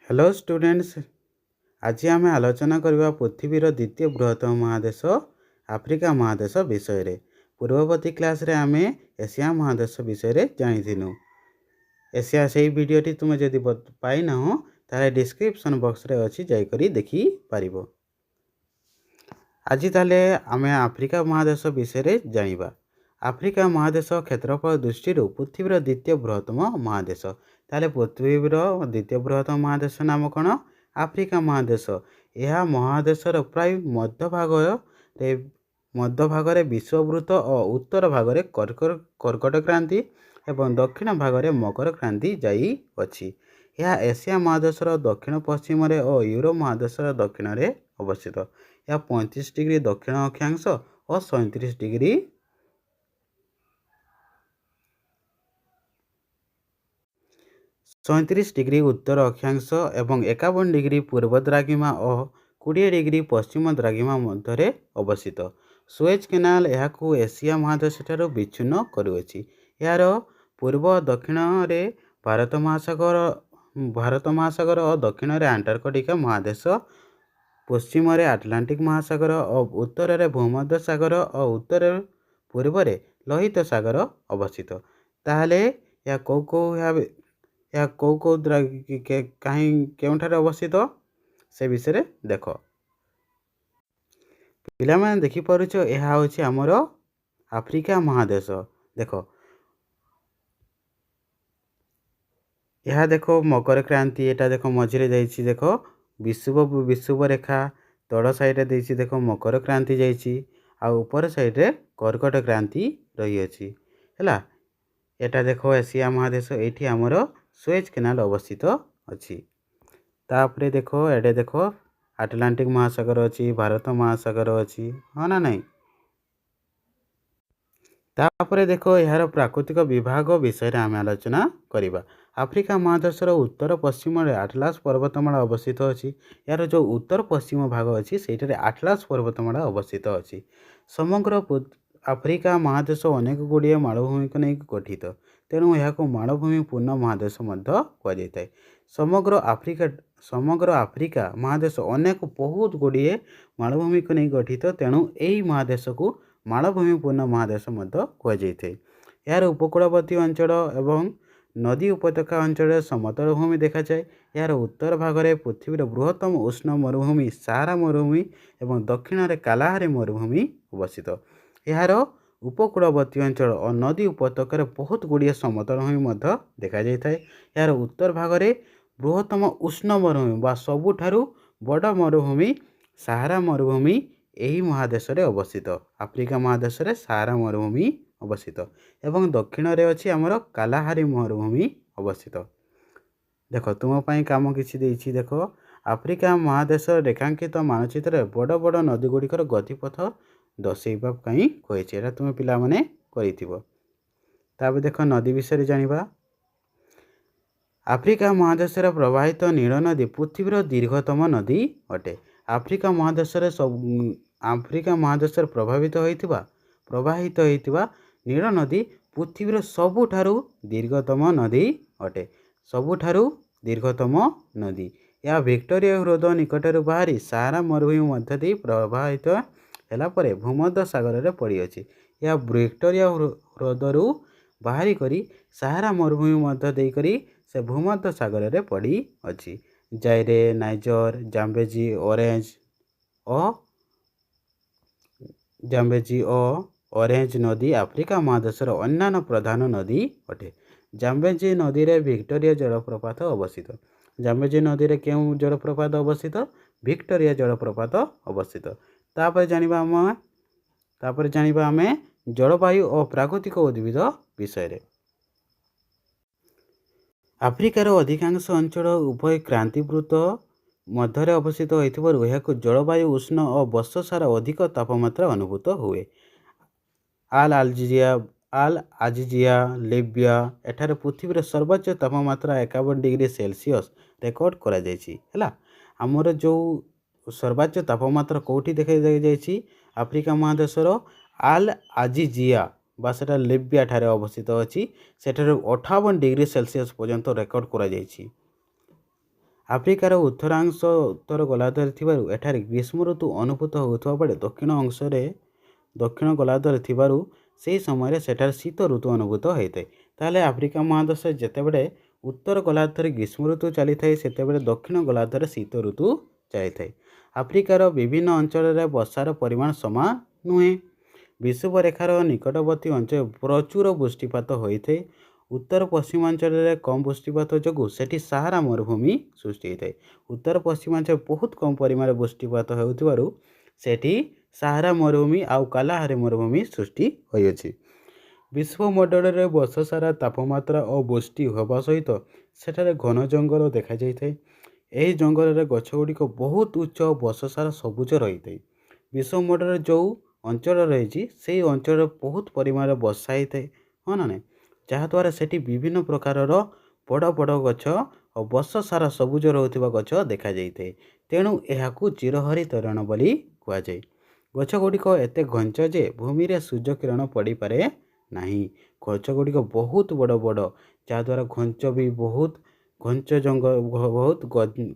Hello students. आज आम आलोचना करवा पृथ्वीर द्वितीय बृहत्तम महादेश आफ्रिका महादेश विषय रे। पूर्ववर्ती क्लास रे आम एशिया महादेश विषय जानी। एशिया से वीडियोटी तुम जदि पाई ना हो ताले डिस्क्रिप्शन बॉक्स रे अच्छी जाकर देखी पारिबो। आज ताले आम आफ्रिका महादेश विषय जानिबा। आफ्रिका महादेश क्षेत्रफल दृष्टि पृथ्वीर द्वितीय बृहत्तम महादेश। ताले पृथ्वीर द्वितीय बृहत्तम महादेश नाम कौन? आफ्रिका महादेश। यह महादेशर प्राय मध्य विषुववृत्त और उत्तर भागरे कर्कट क्रांति एवं दक्षिण भागरे मकर क्रांति जाई अछि। यह एशिया महादेशर दक्षिण पश्चिम और यूरोप महादेशर दक्षिण रे अवस्थित। यह 35 डिग्री दक्षिण अक्षांश और 37 डिग्री 37 डिग्री उत्तर अक्षांश एवं 51 डिग्री पूर्व द्राघिमा और 20 डिग्री पश्चिम द्राघिमा मध्य अवस्थित। सुएज केनाल यहाकू एशिया महादेश ठारू विच्छिन्न करुअछि। यार पूर्व दक्षिण रे भारत महासागर और दक्षिण रे अंटार्कटिका महादेश, पश्चिम रे आटलांटिक महासागर और उत्तर रे भूमध्य सागर और उत्तर पूर्व रे लोहित सागर अवस्थित। ताहले या कौ केउठारे अवस्थित से विषय देख। पिला माने देखि पारुछ यह होछि हमर आफ्रिका महादेश। देख यह देखो मकर क्रांति, एटा देखो मझिरे जाइछि। देखो विषुव रेखा तड़ साइड रे देछि। देखो मकर क्रांति जाइछि आ ऊपर साइड रे कर्कट क्रांति रही अछि हैला। एटा देखो एशिया महादेश। एठी हमर सुएज केनाल अवस्थित अछि। तापरे देखो एडे देखो आटलांटिक महासागर अछि, भारत महासागर अछि, हाँ ना नहीं। तापरे देखो यार प्राकृतिक विभाग विषय रे आम आलोचना करिबा। आफ्रिका महादेशर उत्तर पश्चिम रे आटलास पर्वतमाला अवस्थित अछि। यार जो उत्तर पश्चिम भाग अछि सेठारे आटलास पर्वतमाला अवस्थित अछि। समग्र आफ्रिका महादेश अनेक गुड़िए मालभूमि को नहीं गठित, तेणु यह मालभूमि पूर्ण महादेश कहुए। समग्र आफ्रिका महादेश अनेक बहुत गुड़िए मालभूमि को नहीं गठित, तेणु यही महादेश को मालभूमि पूर्ण महादेश कहुए। यार उपकूलवर्ती अंचल एवं नदी उपत्यका अंचल समतल भूमि देखा जाए। यार उत्तर भाग में पृथ्वीर बृहत्तम उष्ण मरुभूमि सहारा मरुभूमि एवं दक्षिण में कालाहारी मरुभूमि अवस्थित। यार उपकूलवर्ती अंचल और नदी उपत्यकार बहुत गुड़िए समतल भूमि देखा जाए। यार उत्तर भाग में बृहत्तम उष्ण मरुभूमि बा सबुठारु बड़ मरुभूमि सहारा मरुभूमि यही महादेश रे अवस्थित। आफ्रिका महादेश रे सहारा मरुभूमि अवस्थित एवं दक्षिण रे अछि हमर कालाहारी मरुभूमि अवस्थित। देखो तुम पाई काम किछि देछि। देखो आफ्रिका महादेश रेखांकित मानचित्र बड़ बड़ नदी गुड़िकर गतिपथ दर्शाइबा कहीं कहिछि। एटा तुम पिला माने करिथिबो। ताबे देखो नदी विषय जानिबा। आफ्रिका महादेश प्रवाहित नील नदी पृथ्वीर दीर्घतम नदी अटे। आफ्रिका महादेश प्रवाहित होइतिबा नील नदी पृथ्वीर सबुठारु दीर्घतम नदी अटे। सबुठारु दीर्घतम नदी या विक्टोरिया ह्रद निकटर बाहरी सहारा मरुभूमि मध्य दे प्रवाहित होला परे भूमध्य सागर रे पड़ी अछि। या विक्टोरिया ह्रदरु बाहरी करी सहारा मरुभूमि मध्य दे करी से भूमध्य सागर रे पड़ी अछि। जायरे नाइजर जाम्बेजी और ऑरेंज नदी आफ्रिका महादेशर अन्यान्य प्रधान नदी अटे। जाम्बेजी नदी रे विक्टोरिया जलप्रपात अवस्थित। जाम्बेजी नदी रे केउ जलप्रपात अवस्थित? विक्टोरिया जलप्रपात अवस्थित। तापर जानिबा आमे जलवायु और प्राकृतिक उद्भिद विषय रे। आफ्रिकार अधिकांश अंचल उभय क्रांतिवृत्त मध्य अवस्थित होइथिबारु एहाकु जलवायु उष्ण और वर्ष सारा अधिक तापमात्रा अनुभूत हुए। आल आजिजिया लिबिया एठारे पृथ्वीर सर्वोच्च तापमात्रा 51 डिग्री सेल्सियस रेकर्ड करा जायछि हैला। हमर जो सर्वोच्च तापमात्रा कोठी देखा जायछि आफ्रिका महादेशर आल आजिजिया बा सेटा लिबिया ठारे अवस्थित अछि। सेठारे 58 डिग्री सेल्सियस पर्यंत रेकर्ड करा जायछि। ଆଫ୍ରିକାର ଉତ୍ତରାଂଶ ଉତ୍ତର ଗୋଲାର୍ଦ୍ଧରେ ଥିବାରୁ ଏଠାରେ ଗ୍ରୀଷ୍ମ ଋତୁ ଅନୁଭୂତ ହେଉଥିବା ବେଳେ ଦକ୍ଷିଣ ଗୋଲାର୍ଦ୍ଧରେ ଥିବାରୁ ସେହି ସମୟରେ ସେଠାରେ ଶୀତ ଋତୁ ଅନୁଭୂତ ହୋଇଥାଏ। ତାହେଲେ ଆଫ୍ରିକା ମହାଦେଶରେ ଯେତେବେଳେ ଉତ୍ତର ଗୋଲାର୍ଦ୍ଧରେ ଗ୍ରୀଷ୍ମ ଋତୁ ଚାଲିଥାଏ ସେତେବେଳେ ଦକ୍ଷିଣ ଗୋଲାର୍ଦ୍ଧରେ ଶୀତ ଋତୁ ଚାଲିଥାଏ। ଆଫ୍ରିକାର ବିଭିନ୍ନ ଅଞ୍ଚଳରେ ବର୍ଷାର ପରିମାଣ ସମାନ ନୁହେଁ। ବିଷୁବରେଖାର ନିକଟବର୍ତ୍ତୀ ଅଞ୍ଚଳରେ ପ୍ରଚୁର ବୃଷ୍ଟିପାତ ହୋଇଥାଏ। ଉତ୍ତର ପଶ୍ଚିମାଞ୍ଚଳରେ କମ୍ ବୃଷ୍ଟିପାତ ଯୋଗୁଁ ସେଠି ସାହାରା ମରୁଭୂମି ସୃଷ୍ଟି ହୋଇଥାଏ। ଉତ୍ତର ପଶ୍ଚିମାଞ୍ଚଳରେ ବହୁତ କମ୍ ପରିମାଣରେ ବୃଷ୍ଟିପାତ ହେଉଥିବାରୁ ସେଠି ସାହାରା ମରୁଭୂମି ଆଉ କାଲାହାରି ମରୁଭୂମି ସୃଷ୍ଟି ହୋଇଅଛି। ବିଶ୍ୱମଣ୍ଡଳରେ ବର୍ଷ ସାରା ତାପମାତ୍ରା ଓ ବୃଷ୍ଟି ହେବା ସହିତ ସେଠାରେ ଘନ ଜଙ୍ଗଲ ଦେଖାଯାଇଥାଏ। ଏହି ଜଙ୍ଗଲରେ ଗଛଗୁଡ଼ିକ ବହୁତ ଉଚ୍ଚ ଓ ବର୍ଷ ସାରା ସବୁଜ ରହିଥାଏ। ବିଶ୍ୱମଣ୍ଡଳରେ ଯେଉଁ ଅଞ୍ଚଳ ରହିଛି ସେହି ଅଞ୍ଚଳରେ ବହୁତ ପରିମାଣରେ ବର୍ଷା ହୋଇଥାଏ, ହଁ ନା ନାହିଁ? ଯାହାଦ୍ୱାରା ସେଠି ବିଭିନ୍ନ ପ୍ରକାରର ବଡ଼ ବଡ଼ ଗଛ ଓ ବର୍ଷ ସାରା ସବୁଜ ରହୁଥିବା ଗଛ ଦେଖାଯାଇଥାଏ। ତେଣୁ ଏହାକୁ ଚିରହରିତ ଅରଣ୍ୟ ବୋଲି କୁହାଯାଏ। ଗଛଗୁଡ଼ିକ ଏତେ ଘଞ୍ଚ ଯେ ଭୂମିରେ ସୂର୍ଯ୍ୟ କିରଣ ପଡ଼ିପାରେ ନାହିଁ। ଗଛଗୁଡ଼ିକ ବହୁତ ବଡ଼ ବଡ଼, ଯାହାଦ୍ୱାରା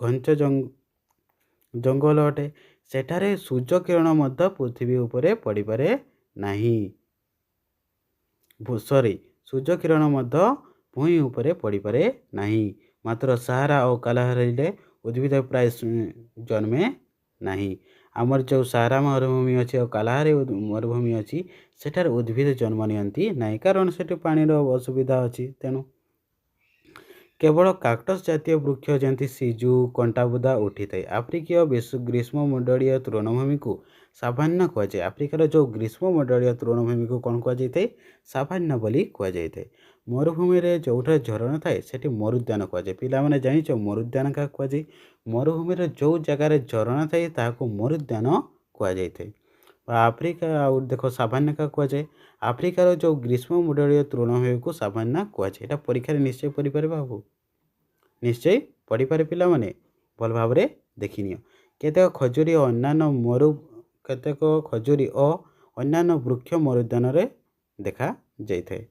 ଘଞ୍ଚ ଜଙ୍ଗଲ ଅଟେ। ସେଠାରେ ସୂର୍ଯ୍ୟ କିରଣ ମଧ୍ୟ ପୃଥିବୀ ଉପରେ ପଡ଼ିପାରେ ନାହିଁ। ସୂର୍ଯ୍ୟ କିରଣ ମଧ୍ୟ ଭୂଇଁ ଉପରେ ପଡ଼ିପାରେ ନାହିଁ। ମାତ୍ର ସାହାରା ଓ କାଲାହାରିରେ ଉଦ୍ଭିଦ ପ୍ରାୟ ଜନ୍ମେ ନାହିଁ। ଆମର ଯେଉଁ ସାହାରା ମରୁଭୂମି ଅଛି ଆଉ କାଲାହାରି ମରୁଭୂମି ଅଛି ସେଠାରେ ଉଦ୍ଭିଦ ଜନ୍ମ ନିଅନ୍ତି ନାହିଁ, କାରଣ ସେଠି ପାଣିର ଅସୁବିଧା ଅଛି। ତେଣୁ କେବଳ କାକ୍ଟସ୍ ଜାତୀୟ ବୃକ୍ଷ ଯେମିତି ସିଜୁ, କଣ୍ଟାବୁଦା ଉଠିଥାଏ। ଆଫ୍ରିକୀୟ ଗ୍ରୀଷ୍ମମଣ୍ଡଳୀୟ ତୃଣଭୂମିକୁ ସାଭାନ୍ନା କୁହାଯାଏ। ଆଫ୍ରିକାର ଯେଉଁ ଗ୍ରୀଷ୍ମମଣ୍ଡଳୀୟ ତୃଣଭୂମିକୁ କ'ଣ କୁହାଯାଇଥାଏ? ସାଭାନ୍ନା ବୋଲି କୁହାଯାଇଥାଏ। ମରୁଭୂମିରେ ଯେଉଁଠାରେ ଝରଣା ଥାଏ ସେଠି ମରୁଦ୍ୟାନ କୁହାଯାଏ। ପିଲାମାନେ ଜାଣିଛ ମରୁଦ୍ୟାନ କାହାକୁ କୁହାଯାଏ? ମରୁଭୂମିରେ ଯେଉଁ ଜାଗାରେ ଝରଣା ଥାଏ ତାହାକୁ ମରୁଦ୍ୟାନ କୁହାଯାଇଥାଏ। ଆଫ୍ରିକା ଆଉ ଦେଖ ସାଭାନ୍ନା କାହାକୁ କୁହାଯାଏ? ଆଫ୍ରିକାର ଯେଉଁ ଗ୍ରୀଷ୍ମମଣ୍ଡଳୀୟ ତୃଣଭୂମିକୁ ସାଭାନ୍ନା କୁହାଯାଏ। ଏଇଟା ପରୀକ୍ଷାରେ ନିଶ୍ଚୟ ପଢ଼ିପାରିବେ। ବାବୁ ନିଶ୍ଚୟ ପଢ଼ିପାରେ ପିଲାମାନେ, ଭଲ ଭାବରେ ଦେଖିନିଅ। କେତେକ ଖଜୁରୀ ଓ ଅନ୍ୟାନ୍ୟ ବୃକ୍ଷ ମରୁଦ୍ୟାନରେ ଦେଖାଯାଇଥାଏ।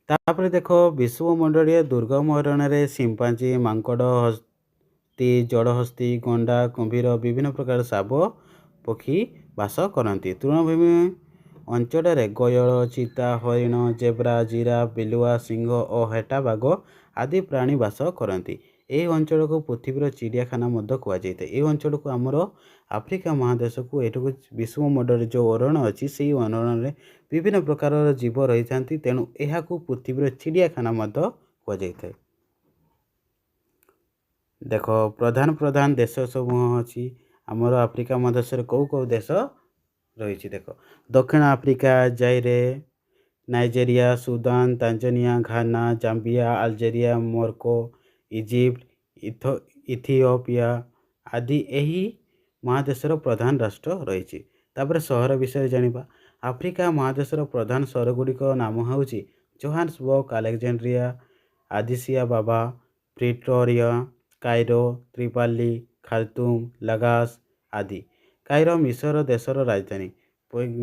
ତାପରେ ଦେଖ ବିଶ୍ୱମଣ୍ଡଳୀୟ ଦୁର୍ଗମ ଅରଣ୍ୟରେ ସିମ୍ପାଞ୍ଜି, ମାଙ୍କଡ଼, ହସ୍ତୀ, ଜଳହସ୍ତୀ, ଗଣ୍ଡା, କୁମ୍ଭୀର, ବିଭିନ୍ନ ପ୍ରକାର ଶାବ ପକ୍ଷୀ ବାସ କରନ୍ତି। ତୃଣଭୂମି ଅଞ୍ଚଳରେ ଗୟଳ, ଚିତା, ହରିଣ, ଜେବ୍ରା, ଜିରାଫ, ବିଲୁଆ, ସିଂହ ଓ ହେଟା ବାଘ ଆଦି ପ୍ରାଣୀ ବାସ କରନ୍ତି। ଏହି ଅଞ୍ଚଳକୁ ପୃଥିବୀର ଚିଡ଼ିଆଖାନା ମଧ୍ୟ କୁହାଯାଇଥାଏ। ଏହି ଅଞ୍ଚଳକୁ ଆମର ଆଫ୍ରିକା ମହାଦେଶକୁ ଏଠାକୁ ବିଶ୍ୱମଣ୍ଡଳରେ ଯେଉଁ ଅରଣ୍ୟ ଅଛି ସେହି ଅରଣ୍ୟରେ ବିଭିନ୍ନ ପ୍ରକାରର ଜୀବ ରହିଥାନ୍ତି। ତେଣୁ ଏହାକୁ ପୃଥିବୀର ଚିଡ଼ିଆଖାନା ମଧ୍ୟ କୁହାଯାଇଥାଏ। ଦେଖ ପ୍ରଧାନ ଦେଶ ସମୂହ ଅଛି ଆମର ଆଫ୍ରିକା ମହାଦେଶରେ କେଉଁ କେଉଁ ଦେଶ ରହିଛି? ଦେଖ ଦକ୍ଷିଣ Africa, Zaire, Nigeria, Sudan, Tanzania, Ghana, Zambia, Algeria, Morocco, Egypt, Ethiopia ଆଦି ଏହି ମହାଦେଶର ପ୍ରଧାନ ରାଷ୍ଟ୍ର ରହିଛି। ତାପରେ ସହର ବିଷୟରେ ଜାଣିବା। ଆଫ୍ରିକା ମହାଦେଶର ପ୍ରଧାନ ସହରଗୁଡ଼ିକ ନାମ ହେଉଛି Johannesburg, Alexandria, Addis Ababa, Pretoria, Cairo, Tripoli, Khartoum, Lagos ଆଦି। କାଇରୋ ମିଶର ଦେଶର ରାଜଧାନୀ।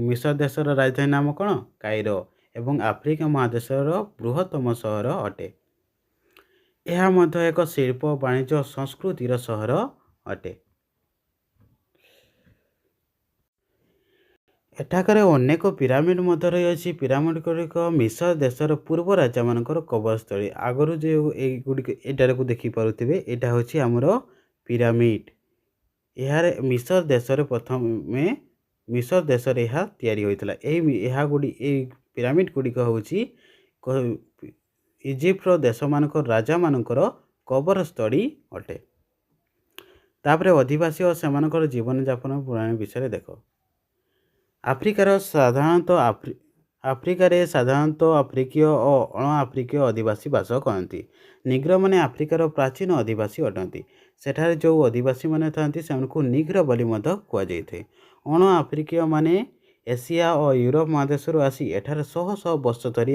ମିଶର ଦେଶର ରାଜଧାନୀ ନାମ କ'ଣ? କାଇରୋ ଏବଂ ଆଫ୍ରିକା ମହାଦେଶର ବୃହତ୍ତମ ସହର ଅଟେ। ଏହା ମଧ୍ୟ ଏକ ଶିଳ୍ପ, ବାଣିଜ୍ୟ ଓ ସଂସ୍କୃତିର ସହର ଅଟେ। ଏଠାକାରେ ଅନେକ ପିରାମିଡ଼ ମଧ୍ୟ ରହିଅଛି। ପିରାମିଡ଼ ଗୁଡ଼ିକ ମିଶର ଦେଶର ପୂର୍ବ ରାଜାମାନଙ୍କର କବରସ୍ଥଳୀ। ଆଗରୁ ଯେଉଁ ଏଇଟାକୁ ଦେଖିପାରୁଥିବେ, ଏଇଟା ହେଉଛି ଆମର ପିରାମିଡ଼। ଏହାର ମିଶର ଦେଶରେ ଏହା ତିଆରି ହୋଇଥିଲା। ଏହି ପିରାମିଡ଼ ଗୁଡ଼ିକ ହେଉଛି ଇଜିପ୍ଟର ଦେଶମାନଙ୍କର ରାଜାମାନଙ୍କର କବରସ୍ଥଳୀ ଅଟେ। ତାପରେ ଅଧିବାସୀ ଓ ସେମାନଙ୍କର ଜୀବନଯାପନ ପ୍ରଣାଳୀ ବିଷୟରେ ଦେଖ। ଆଫ୍ରିକାରେ ସାଧାରଣତଃ ଆଫ୍ରିକୀୟ ଓ ଅଣ ଆଫ୍ରିକୀୟ ଅଧିବାସୀ ବାସ କରନ୍ତି। ନିଗ୍ରୋମାନେ ଆଫ୍ରିକାର ପ୍ରାଚୀନ ଅଧିବାସୀ ଅଟନ୍ତି। ସେଠାରେ ଯେଉଁ ଅଧିବାସୀମାନେ ଥାନ୍ତି ସେମାନଙ୍କୁ ନିଗ୍ର ବୋଲି ମଧ୍ୟ କୁହାଯାଇଥାଏ। ଅଣ ଆଫ୍ରିକୀୟମାନେ ଏସିଆ ଓ ୟୁରୋପ ମହାଦେଶରୁ ଆସି ଏଠାରେ ଶହ ଶହ ବର୍ଷ ଧରି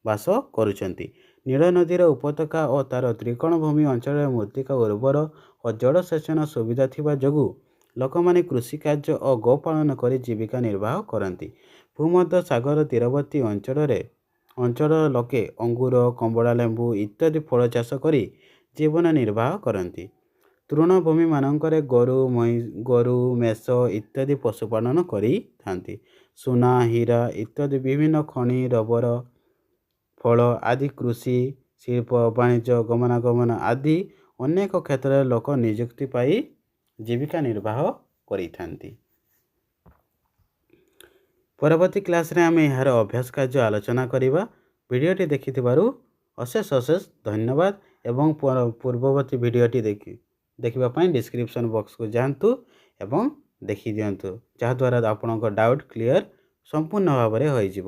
ବାସ କରୁଛନ୍ତି। ନୀଳ ନଦୀର ଉପତ୍ୟକା ଓ ତା'ର ତ୍ରିକୋଣଭୂମି ଅଞ୍ଚଳରେ ମୃତ୍ତିକା ଉର୍ବର ଓ ଜଳସେଚନ ସୁବିଧା ଥିବା ଯୋଗୁଁ ଲୋକମାନେ କୃଷିକାର୍ଯ୍ୟ ଓ ଗୋପାଳନ କରି ଜୀବିକା ନିର୍ବାହ କରନ୍ତି। ଭୂମଧ୍ୟ ସାଗର ତୀରବର୍ତ୍ତୀ ଅଞ୍ଚଳର ଲୋକେ ଅଙ୍ଗୁର, କମଳା ଲେମ୍ବୁ ଇତ୍ୟାଦି ଫଳ ଚାଷ କରି ଜୀବନ ନିର୍ବାହ କରନ୍ତି। ତୃଣଭୂମିମାନଙ୍କରେ ଗୋରୁ ମେଷ ଇତ୍ୟାଦି ପଶୁପାଳନ କରିଥାନ୍ତି। ସୁନା ହୀରା ଇତ୍ୟାଦି ବିଭିନ୍ନ ଖଣି ରବର ଫଳ ଆଦି କୃଷି ଶିଳ୍ପ ବାଣିଜ୍ୟ ଗମନାଗମନ ଆଦି ଅନେକ କ୍ଷେତ୍ରରେ ଲୋକ ନିଯୁକ୍ତି ପାଇ ଜୀବିକା ନିର୍ବାହ କରିଥାନ୍ତି। ପରବର୍ତ୍ତୀ କ୍ଲାସ୍ରେ ଆମେ ଏହାର ଅଭ୍ୟାସ କାର୍ଯ୍ୟ ଆଲୋଚନା କରିବା। ଭିଡ଼ିଓଟି ଦେଖିଥିବାରୁ ଅଶେଷ ଧନ୍ୟବାଦ ଏବଂ ପୂର୍ବବର୍ତ୍ତୀ ଭିଡ଼ିଓଟି ଦେଖିବା ପାଇଁ ଡିସ୍କ୍ରିପ୍ସନ୍ ବକ୍ସକୁ ଯାଆନ୍ତୁ ଏବଂ ଦେଖିଦିଅନ୍ତୁ, ଯାହାଦ୍ୱାରା ଆପଣଙ୍କ ଡାଉଟ୍ କ୍ଲିୟର ସମ୍ପୂର୍ଣ୍ଣ ଭାବରେ ହୋଇଯିବ।